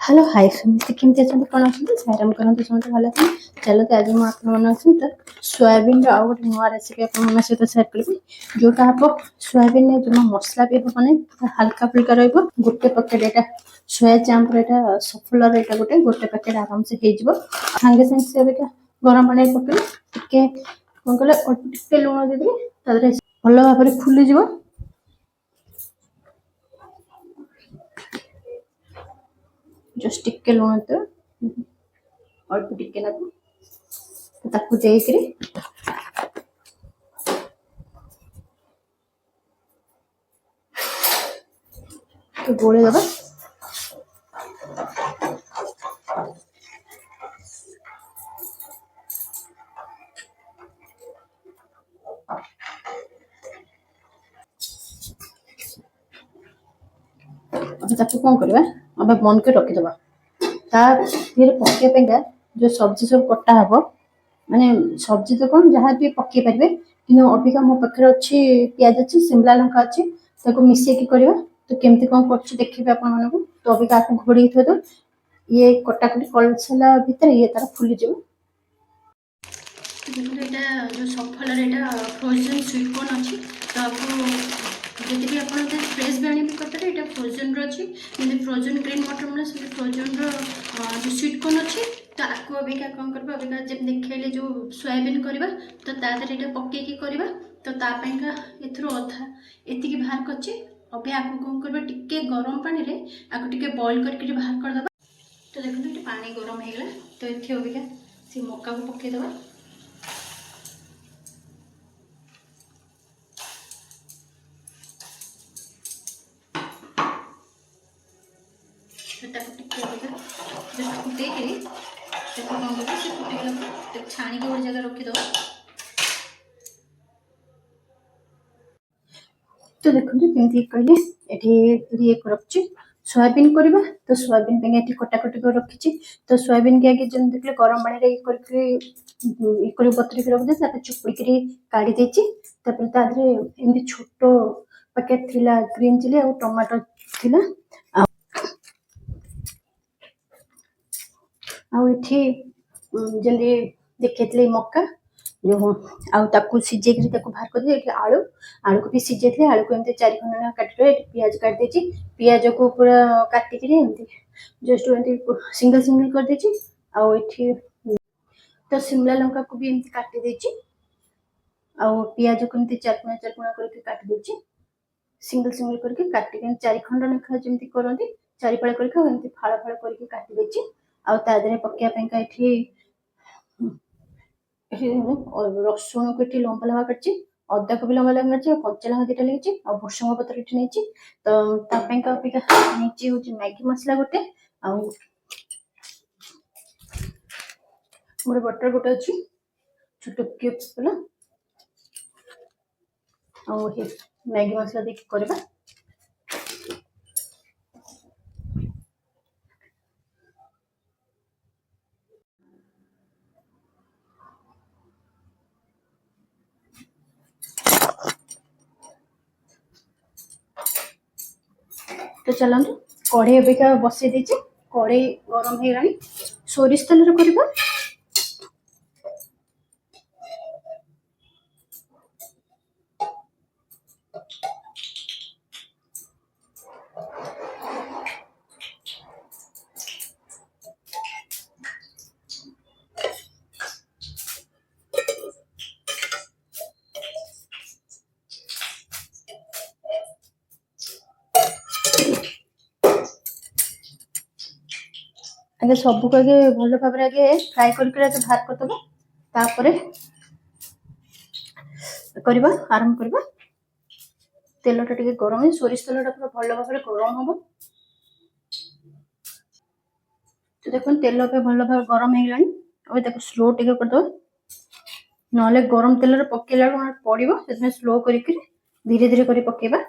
Hello hi friends केमती अच्छे कौन अच्छे सैराम करते समस्त भल अच्छे चलो तो आज मुझे तो सोयाबीन आउ गोटे नुआ रेसिपी आप सहित सेयार करी जोटा आप सोयाबीन जो मसला भी हम हल्का फुल्का रोटे पकेट यहाँ सोया चांपर यहाँ सफलर यहाँ गोटे गोटे पैकेट आराम से हो सागे सागे से गरम पानी पकड़े कौन कले लुण देदेवी भल भाव फुलीज जस्ट टिके लुण तो अल्प टिके ना ताकू देकरी तो गोले दबा ताकू कौन करवा अब बंद कर रखीदबा पकड़ा जो सब्जी सब कटा हम माने सब्जी तो कौन जहाँ भी पकई पारे कि अबिका मो पाखे अच्छी प्याज अच्छी शिमला लंका अच्छी मिसेक करवा तो केमती कौन कर देखिए आपण तो अबिका आपको घोड़ी थे तो ये कटाकटी कर सारा भितर ये तार फुलीज देखो जो सफल फ्रोजन स्वीट कॉर्न अच्छी तो आपको जदि भी आप फ्रेश भी आने करेंगे यहाँ फ्रोजन रही फ्रोजन ग्रीन मटर मिले से फ्रोजन जो स्वीट कॉर्न अच्छी तो आपको अबिका कौन करवा अबिका जब देखले जो सोयाबीन करवा तो तादेह यहाँ पकईकी करवा तो तापाइका अधा एति बाहर कर अभी आपको कौन करवा टिके गरम पानी रे आपको टिके बॉईल करके बाहर करदे तो देखो ये पानी गरम होगा तो ये अबिका से मक्का को पकईदे फुटेक कौन कर फुटेक छाणी गोटे जगह रखीद तो देखो जमी कहले ये रखी सोयाबीन करवा तो सोयाबीन ये कटाकटी कर रखी तो सोयाबीन के आगे जब देखे गरम पानी कर बतरिक रखिदे चुपुड़ी काढ़ी एमती छोट पैकेट थी ग्रीन चिली और टमाटो थी जमी देखते मक्का जो आउ सीझे बाहर कर आलू आलू को भी सीझे आलू को एमती 4 खंड काटे पियाज काटदे पियाज को पूरा काटिक जस्ट सिंगल सिंगल करदे आठी तो शिमला लंका को भी एमती काटिदे पियाज को एमती 4 कोना करके काटिदे सिंगल सिंगल करके काटिक 4 खंड लेखा जमी करती 4 फाड़ करके फाड़ फाड़ करके काटिदे आदे पकड़ापी रसुण को ये लंबा लंबा काटि अदा को भी लंबा लंबा काटि कंचा लंका 2टा लगी और भुसंग पत्र ये नहीं तो नीचे हूँ मैगी मसला गोटे गोटे बटर गोटे अच्छी छोट क्यूब्स वाला मैगी मसला देखिए करवा तो चलते कढ़ई अबिका बसई देचे कढ़ई गरम हो गलानी सोरिष तेल करवा आगे सबको आगे भल भाव आगे फ्राए करके बाहर करदे तापर करवा आरंभ करवा तेलटा टिके गरम सोरिष तेलटा पूरा भल भाव गरम हम तो देखो तेल भल भाव गरम हो गलानी अब स्लो टिके करदे ना गरम तेल पकेला पड़ो से स्लो करके धीरे धीरे कर पकेबा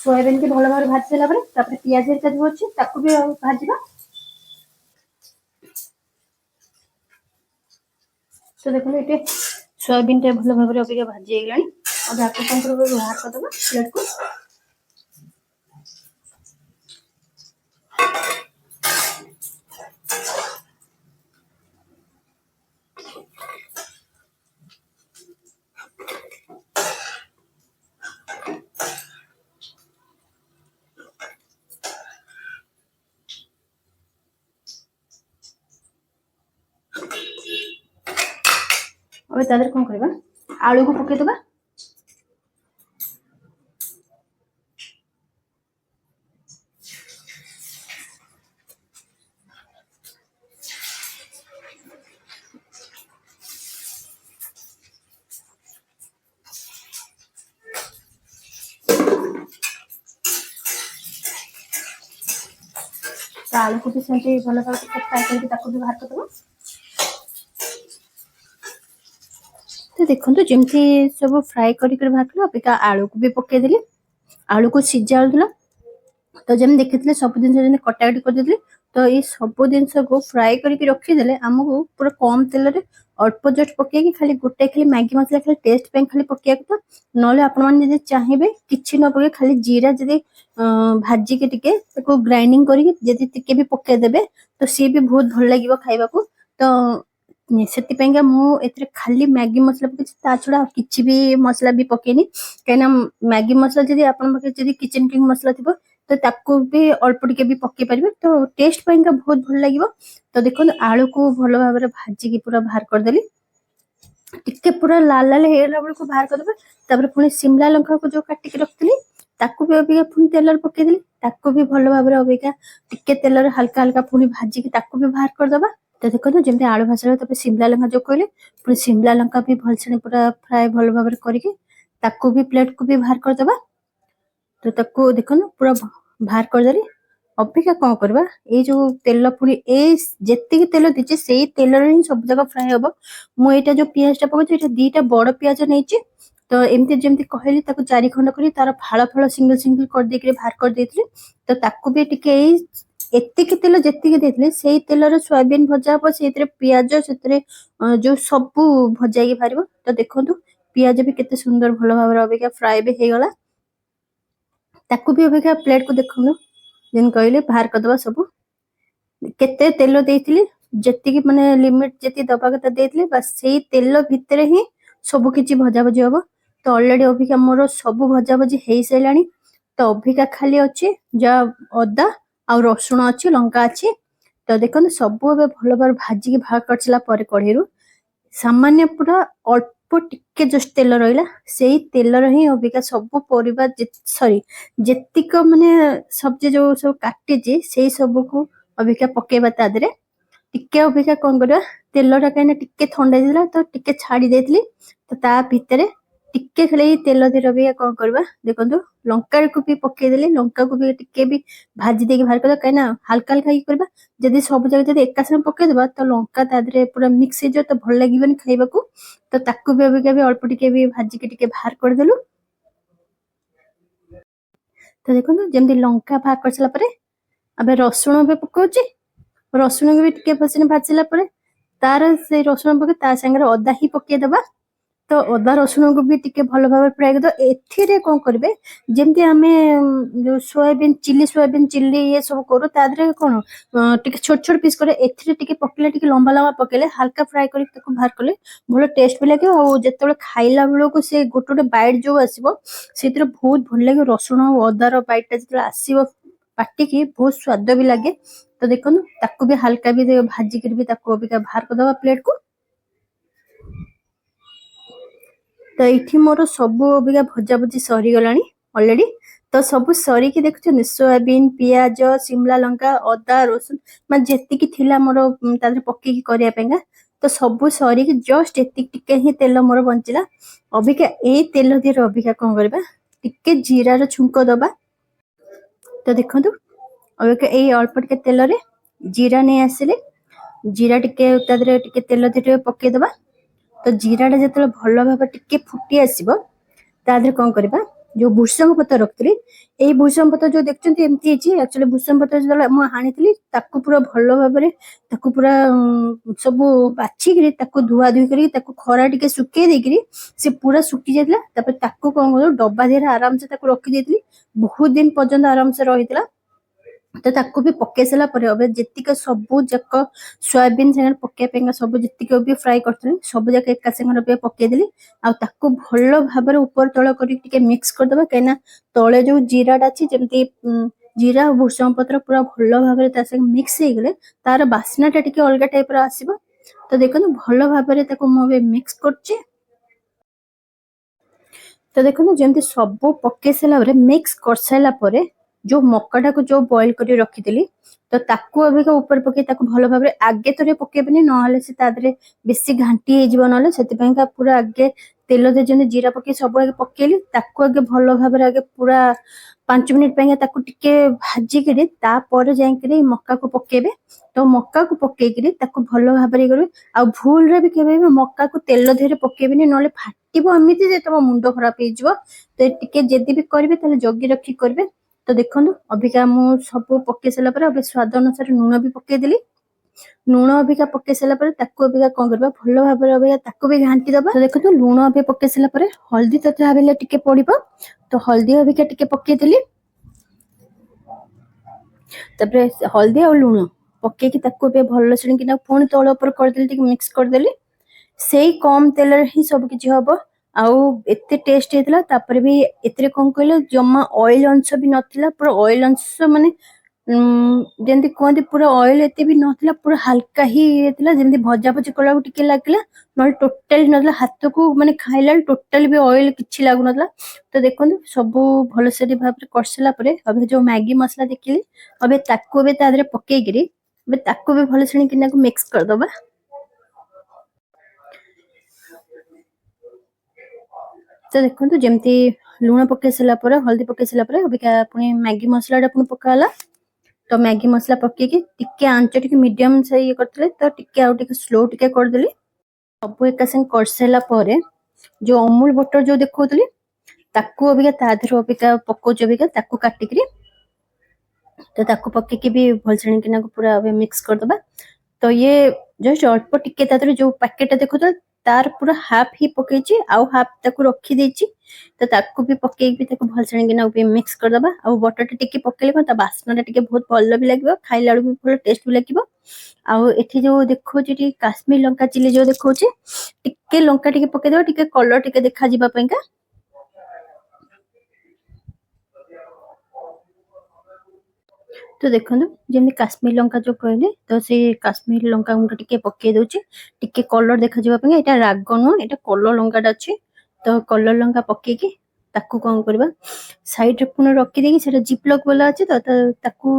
सोयाबीन की भल भाव भाजी सारा पियाज जो अच्छे भी भाजा तो देखो ये सोयाबीन टे भल भाव अबिका भाजी गलानी और आपको कौन कर बाहर करदबा प्लेट को। अब तादर कौन करबा आलू को पके दबा। आलू को भी सेमती भल भाव फ्राए करके भी बाहर करदबा। तो देखो जमती सब फ्राए कर बाहर कल अबिका आलू को भी पकईदेली। आलू को सीझा आलुला तो जमी देखी सब जिन कटाकटी कर तो ये सब जिनस को फ्राए करके रखीदे आमको पूरा कम तेल रे अल्प जस्ट पकईकि खाली गोटे खाली मैगी मसला खाली टेस्ट पे खाली पकईया कथा ना आपने चाहिए किसी न पके खाली जीरा जदि भाजिके टिके ग्राइंडिंग करके भी पकईदेवे तो सी भी बहुत भल लगे खाइबा को। तो से खाली मैगी मसला पकई छड़ा किसी भी मसला भी पकईनी कहीं मैगी मसला जब आप किचन किंग मसला थी तो ताको भी अल्प टिके भी पकई पारे तो टेस्ट पाइंका बहुत भल लगे। तो देखो आलू को भल भाव भाजिकी पूरा बाहर करदेली टिके पूरा लाल लाल होगा बेलू बाहर करदे पुणी शिमला लंका को जो काटिक रखी ताकू भी अबिका पुणी तेल पकईदेली ताकू भी भल भाव अबिका टिके तेल हल्का हल्का पुणी भाजिकी ताकू भी बाहर करदबा। तो देखो जमी आलू भाषा शिमला लंका जो कहले पुणी शिमला लंका भी भलसे पूरा फ्राए भल भाव करके भी प्लेट को भी बाहर करदबा। तो ताकू देखो पूरा बाहर करदेली अबिका कौन करबा ये जो तेल पुणी जेतिकी तेल दीचे से तेल ही सब जगह फ्राए हम। मुझे जो पियाज पकड़ दीटा बड़ पियाज नहीं तो एमती जमी कहली चारि खंड कर तार फाड़ फाड़ सिंगल सिंगल कर देके बाहर कर देती तो ताकू भी टिके एतिकी तेल जेतिकी देते से तेल सोयाबीन भजा हम से पियाज से जो सब भजा बाहर। तो देखो पियाज भी केते सुंदर भल भाव अबिका फ्राए भी हो गला ताकू भी अबिका प्लेट को देखो जेन कहले बाहर करदबा सब केते तेल देइथिली जेतिकी माने लिमिट जेति दबा कथा देइथिली बस सेही तेल भितर ही सब किछि भजा भजी हबो। तो ऑलरेडी अबिका मोर सब भजा भजी हेई सैलानी तो अबिका खाली अछि जा अदा आ रसुण अछि लंका अछि। तो देखो सब भल भाव भाजी बाहर करछला पर कढ़ेरु सामान्य पूरा अल्प टिके जस्ट तेल रहिला से तेल ही अबिका सब परिबा सॉरी जेतिक माने सब्जी जो सब काटे से सब को अबिका पकेबा तादरे टिके अबिका कौन करबा तेलटा कहीं टिके थंडा देला तो टिके छाड़ी देथिली तो ता भितरे टिके खाली तेल दे अबिका कौन करबा देखो लंका को भी पकेदेली लंका को भी टिके भी भाजी देके बाहर कर कहीं हल्का हल्का करबा जदि सब जगह जब एका संगे पकेदेबा तो लंका तादरे पूरा मिक्स हो तो भल लगे खाइबा को। तो ताकू भी अबिका भी अल्प टिके भी भाजिके टिके बाहर करदेलु। तो देखो जमी लंका बाहर कर सारा पर अब रसुण भी पकाउची रसुण को भी टिके भलसे भाजला तार से रसुण पके ता संगे अदा ही पकेदबा। तो अदा रसुण को भी टिके भल भाव फ्राए कर एथिरे कौन करेंगे जमती आम जो सोयाबीन चिल्ली ये सब करू तादरे कौन टिके छोट छोट पीस करे एथिरे टिके पकेले टिके लंबा लंबा पकेले हल्का फ्राए करके बाहर कले भल टेस्ट भी लगे और जिते खाइला बेलू को से गोटे गोटे बाइट जो आसो से बहुत भल लगे रसुण और अदार बाइटा जो आसो पाटिकी बहुत स्वाद भी लगे। तो देखो ताकू भी हल्का भी भाजिक भी बाहर करदबा प्लेट को। तो ये मोर सब अबिका भजा भजी सरी गला ऑलरेडी तो सब सरिकी देखुं सोयाबीन पियाज शिमला लंका अदा रसुण मैं जेतिकी थिला मोर तादरे पकेकी करिया तो सब सरिकी जस्ट एतिक टिके ही तेल मोर बंचिला अबिका ए तेल दे अबिका कौन करबा टिके जीरार छुंक दबा। तो देखो अबिका ए अल्प टिके तेल रे जीरा नहीं आसिले जीरा टिके तादरे टिके तेल दे पके दबा। तो जीराटा जो भल भाव टिके फुटी आसो तादरे कौन करबा जो भूसंग पत्र रखिली एई भूसंग पत्र जो देखछन्ती एमती हेची एक्चुअली भूसंग पत्र जला म हानितली ताकू पूरा भलो भाबरे ताकू पूरा सब बाछि करी ताकू धुआ धुई करी ताकू खरा टिके सुके देकरी से पूरा सुकी जातला तापर ताकू कोन गलो डब्बा देर आराम से ताकू रखि देतली बहुत दिन पर्यंत आराम से रहितला तो ताकू भी पके सला पर अब जेतिक सबु जक सोयाबीन संगे पके पेंगा सब जेतिक भी फ्राई करथले सब जक एका संगे पे पके देली आ ताकू भलो भाबरे ऊपर तळ करी टिके मिक्स कर दबा केना तळे जो जीराटा अछि जेमती जीरा और भुसंग पत्र पूरा भलो भाबरे ता संगे मिक्स हे गेले तार बास्नाटा टिके अलगा टाइप रा आसीबो तो देखो भलो भाबरे ताकू मोबे मिक्स करछि तो देखो जेमती सब पके सला परे मिक्स कर साइला परे जो मक्काटा को जो बॉईल करी रखिथिली तो ताकू अबिका ऊपर पके ताकू भलो भाबरे आगे तरे पकेबनी नहले से तादरे बेसी घांटी हे जीव नहले सेति पयका पूरा आगे तेल दे जने जीरा पके सब आगे पकेली ताकू आगे भलो भाबरे आगे पूरा 5 मिनिट पयका ताकू टिके भाजी करी ता पर जाय करी मक्का को पकेबे तो मक्का को पके करी ताकू भलो भाबरे करबे आ भूल रे भी केबे मक्का को तेल देरे पकेबनी नहले फाटिबो एमिति जे तम मुंडो खराब हे जीव तो टिके जेदी भी करबे ताले जगी रखी करबे तो देखो अबिका मु सब पके सला पर अबे स्वाद अनुसार लूण भी पके देली लूण अबिका पके सला पर ताकू अबिका कोन करबा भलो भाबरे अबिका ताकू भी घांटी दबा तो देखो लूण अबे पके सला पर हल्दी तते आबेले टिके पड़िबो तो हल्दी अबिका टिके पके देली तबरे हल्दी और लूण पके की ताकू बे भलो सणी कि ना पुणी तळ ऊपर कर देली टिके मिक्स कर देली सेई कम तेल ही सब किछि हबो आउ एते टेस्ट हेतला तापर भी एतरे कोन कहले जम्मा ऑयल अंश भी नथिला पूरा ऑयल अंश माने जेंति कोंती पूरा ऑयल एते भी नथिला पूरा हल्का ही हेतला जेंति भजा भजी कला टिके लागला नल टोटल नथला हाथ को माने खाइला टोटल भी ऑयल किछि लागु नथला तो देखो सब भलो से भाबरे करसला परे अबे जो मैगी मसाला देखिली अबे ताकू बे तादरे पके गिरी अबे ताकू भी भलो से किना को मिक्स कर दबा तो देखो जमती लूण पके सला पर हल्दी पके सला पर अबिका पुनी मैगी मसला पुनी पकाला तो मैगी मसला पके की टिके आंच टिके मीडियम से ये करतले तो टिके आउ टिके स्लो टिके कर देली सब एका संग कर सला पर जो अमूल बटर जो देखौतली ताकू अबिका ताधर अबिका पको जबिका ताकू काटिकरी तो ताकू पके की भी भलसणी किना को पूरा अबे मिक्स कर दबा तो ये जस्ट अल्प टिके ताधर जो पैकेट देखो तार पूरा हाफ ही पकेची आउ हाफ ताकू रखी देची तो ताकू भी पके भी ताकू भलसणी किना भी मिक्स कर दबा आउ बटर टिके पकेले ता बास्ना टिके बहुत भलो भी लागबो खाइला भी भलो टेस्ट भी लागबो आउ एठी जो देखो जे काश्मीर लंका चिली जो देखो जे टिके लंका टिके पके दो टिके कलर टिके देखा जिबा पयका तो देखो जमी काश्मीर लंका जो कहले तो से काश्मीर लंका गुंड टिके पके दोचे टिके कलर देखा जिबा पे एटा राग नो एटा कलर लंकाटा अछि तो कलर लंका पके की ताकू कोन करबा साइड रे पुन रखि देकी सेटा जिप लॉक वाला अछि तो ताकू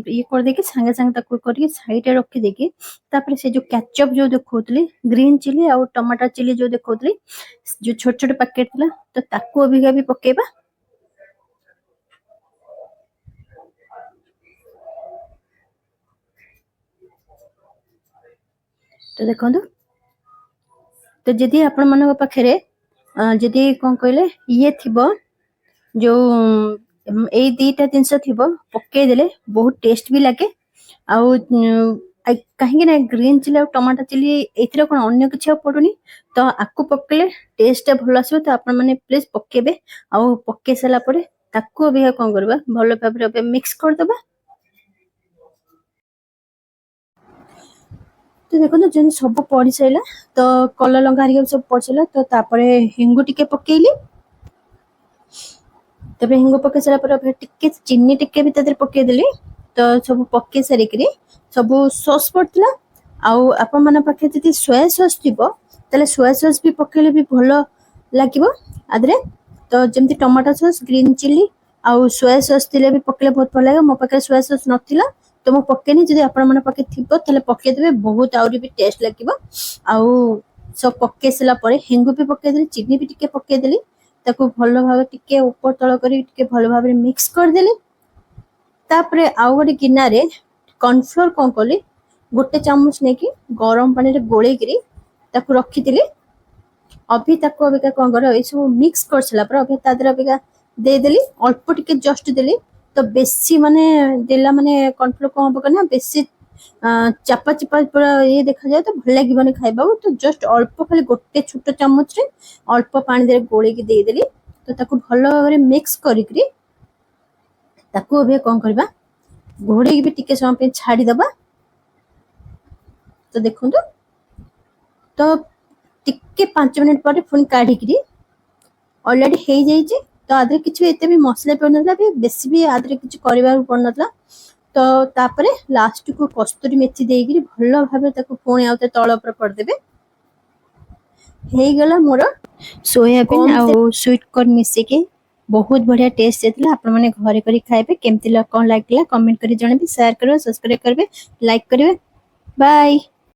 ये कर देकी संगे संगे ताकू करके साइड रे रखि देकी तापर से जो केचप जो देखौतली ग्रीन चिली और टमाटर चिली जो देखौतली जो छोट छोट पैकेट थला तो ताकू अबिका भी पकेबा तो देखो तो जदि आपण मन पाखे जदि कौन कहले ये थिबो जो एई दीटा जिनस थिबो पके देले बहुत टेस्ट भी लागे आउ कहीं ना ग्रीन चिली और टमाटर चिली एथिरे कोन अन्य किछ पडुनी तो आकु पकेले टेस्ट भलो आसो तो आपण माने प्लीज पकेबे आउ पके सला परे ताकू अबे कोन करबा भलो भाबरे अबे मिक्स कर दबा तो देखो ना जन सब पड़ी सैला तो कलर लंका हरिया सब पड़ सैला तो तापरे हिंगु टिके पकेइली तबे हिंगु पके सला पर टिके चीनी टिके भी तदर पके देली तो सब पके सारी करी सब सॉस पड़तला आउ आपण माने पाखे जति सोया सॉस थिबो तले सोया सॉस भी पकेले भी भलो लागिबो आदरे तो जेमति टमाटर सॉस ग्रीन चिली आउ सोया सॉस तिले भी पकेले बहुत भलो लागे मो पाखे सोया सॉस नथिला तो मो पकेनी जदि आपण माने पाखे थिबो तले पके देबे बहुत आउरी भी टेस्ट लागिबो आउ सब पके सला परे हिंगु भी पके देली चीनी भी टिके पके देली ताको भलो भाबे टिके ऊपर तळ करी टिके भलो भाबे मिक्स कर देली तापरे आउ गोटे गिनारे कॉर्नफ्लोर कोन कोली गोटे चामच नेकी गरम पानी रे गोळे गिरी ताको रखी दिली अभी ताको अबिका कोन करो ए सब मिक्स कर सला पर अभी तादर अबिका ଦେଇଦେଲି, ଅଳ୍ପ ଟିକେ ଜଷ୍ଟ ଦେଲି। ତ ବେଶୀ ମାନେ ଦେଲା ମାନେ କର୍ଣ୍ଣଫ୍ଲୋର କଣ ହବ ନା ବେଶୀ ଚାପା ଚାପା ପୁରା ଇଏ ଦେଖାଯାଏ ତ ଭଲ ଲାଗିବନି ଖାଇବାକୁ। ତ ଜଷ୍ଟ ଅଳ୍ପ ଖାଲି ଗୋଟେ ଛୋଟ ଚାମଚରେ ଅଳ୍ପ ପାଣି ଦେହରେ ଗୋଳେଇକି ଦେଇଦେଲି। ତ ତାକୁ ଭଲ ଭାବରେ ମିକ୍ସ କରିକିରି ତାକୁ ଏବେ କଣ କରିବା ଘୋଡେଇକି ବି ଟିକେ ସମୟ ପାଇଁ ଛାଡିଦବା। ତ ଦେଖନ୍ତୁ ତ ଟିକେ 5 ମିନିଟ୍ ପରେ ପୁଣି କାଢିକିରି ଅଲରେଡି ହେଇଯାଇଛି। ତ ଆଦେହରେ କିଛି ଏତେ ବି ମସଲା ପଡିନଥିଲା, ବି ବେଶୀ ବି ଆଦେହରେ କିଛି କରିବାକୁ ପଡିନଥିଲା। ତ ତାପରେ ଲାଷ୍ଟକୁ କସ୍ତୁରୀ ମେଥି ଦେଇକିରି ଭଲ ଭାବରେ ତାକୁ ପୁଣି ଆଉ ତଳ ଉପରେ କରିଦେବେ। ହେଇଗଲା ମୋର ସୋୟାବିନ୍ ଆଉ ସୁଇଟ୍ କର୍ନ ମିଶିକି ବହୁତ ବଢିଆ ଟେଷ୍ଟ ହେଇଥିଲା। ଆପଣ ମାନେ ଘରେ କରି ଖାଇବେ। କେମିତି କଣ ଲାଗିଲା କमेंट କରି ଜଣେଇବେ, ସେୟାର କରିବେ, ସବସ୍କ୍ରାଇब କରିବେ, ଲାଇକ୍ କରିବେ। ବାय।